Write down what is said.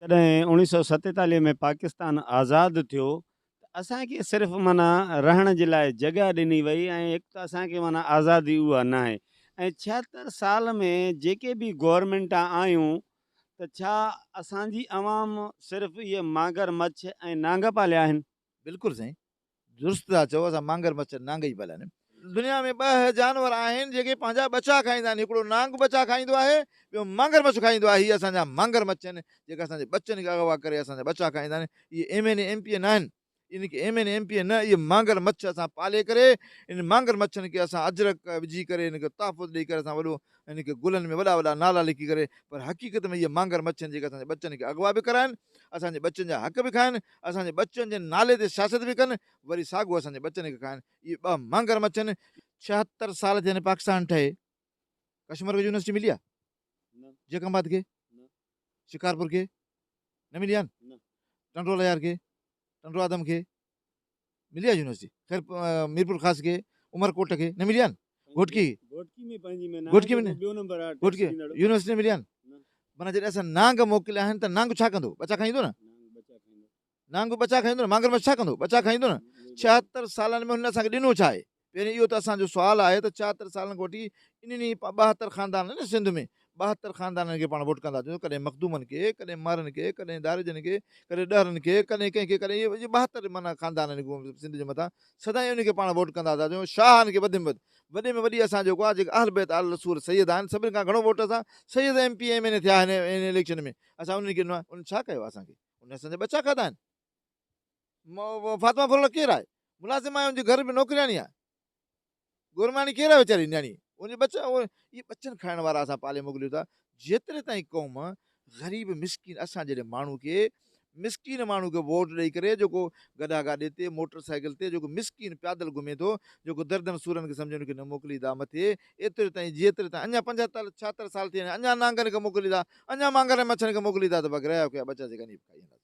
तॾहिं 1947 में पाकिस्तान आज़ादु थियो, त असांखे सिर्फ़ु माना रहण जे लाइ जॻह ॾिनी वई ऐं हिकु त असांखे माना आज़ादी उहा न आहे। ऐं 76 साल में जेके बि गवर्नमेंटां आयूं, त छा असांजी अवाम सिर्फ़ु इहे मांगर मच्छ ऐं नांग पालिया आहिनि? बिल्कुलु साईं, दुरुस्त था चओ, असां मांगर मच्छ नांग ई पालिया आहिनि। दुनिया में ॿ जानवर आहिनि जेके पंहिंजा ॿचा खाईंदा आहिनि, हिकिड़ो नांग ॿचा खाईंदो आहे, ॿियो मांगर मच्छ खाईंदो आहे। हीअ असांजा मांगर मच्छ आहिनि जेका असांजे बचनि खे अगवा करे असांजा ॿचा खाईंदा आहिनि। इहे MNA MPA न आहिनि, इन खे MNA MPA न, इहे मांगर मच्छ असां पाले करे इन मांगर मच्छनि खे असां अजरक विझी करे इनखे तहफ़ुज़ ॾेई करे असां वॾो इनखे गुलनि में वॾा वॾा नाला लिखी करे, पर हक़ीक़त में इहे मांगर मच्छ आहिनि जेके असांजे बचनि खे अगवा बि कराइनि, असांजे बचनि जा हक़ बि खाइनि, असांजे बचनि जे नाले ते सियासत बि कनि, वरी साॻियो असांजे बचनि खे खाइनि। इहे ॿ मांगर मच्छ आहिनि। 76 साल थिया आहिनि पाकिस्तान ठहे, कश्मीर खे यूनिवर्सिटी मिली आहे? न, जैकम्बाद खे, न, शिकारपुर खे न मिली आहे? न। टंडोला यार खे, टंडो आदम खे मिली आहे यूनिवर्सिटी? ख़ैर मीरपुर ख़ास खे, उमरकोट खे न मिली आहे? घोटकी घोटकी में पंहिंजी में न आहे, घोटकी में जेको न, ॿियो नंबर आहे टैक्स घोटकी ॾींदड़। यूनिवर्सिटी न मिली आहे? न, माना जॾहिं असां नांग मोकिलिया आहिनि त नांग छा कंदो? ॿचा खाईंदो न? नांग बचा खाईंदो। नांग ॿचा खाईंदो न, मांगर मच्छ छा कंदो? ॿचा खाईंदो न। उहे ई ॻाल्हि 76 सालनि में हुन असांखे ॾिनो छा आहे? पहिरीं इहो त असांजो सुवालु आहे त 76 सालनि खां वठी इन्हनि 72 ख़ानदान आहिनि न सिंध में, 72 ख़ानदाननि खे पाण वोट कंदा थियूं, कॾहिं मखदूमनि खे, कॾहिं मारनि खे, कॾहिं दारिजनि खे, कॾहिं ॾहरनि खे, कॾहिं कंहिंखे, कॾहिं इहे 72 माना ख़ानदान आहिनि सिंध जे मथां, सदाईं उनखे पाण वोट कंदा था थियूं। शाहनि खे वधि में वधि, वॾे में वॾी असां जेको आहे जेके अहल बैत आल रसूल सैयद आहिनि, सभिनि खां घणो वोट असां सैयद MPA MNA थिया आहिनि इन इलेक्शन में, असां उन्हनि खे उन छा कयो आहे असांखे? उन असांजा बचा खाधा आहिनि। फातिमा फुल केरु आहे? मुलाज़िम आहे, हुनजे घर में नौकिरियाणी आहे। गुरमानी केरु आहे वीचारी न्याणी? उनजे बचा, इहे बचनि खाइण वारा असां पाले मोकिलियूं था। जेतिरे ताईं क़ौम ग़रीब मिसकिन असां जहिड़े माण्हू खे, मिसकिन माण्हू खे वोट ॾेई करे, जेको गॾा गाॾे ते मोटर साइकिल ते जेको मिसकिन पैदल घुमे थो, जेको दर्दनि सूरनि खे सम्झि हुनखे न मोकिलींदा मथे, एतिरे ताईं जेतिरे ताईं अञा 75 76 साल थी विया आहिनि, अञा नांगनि खे मोकिलींदा, अञा मांगर मच्छनि खे मोकिलींदा, त बग़ैर कया बचा जेका नहीं खाई वेंदा।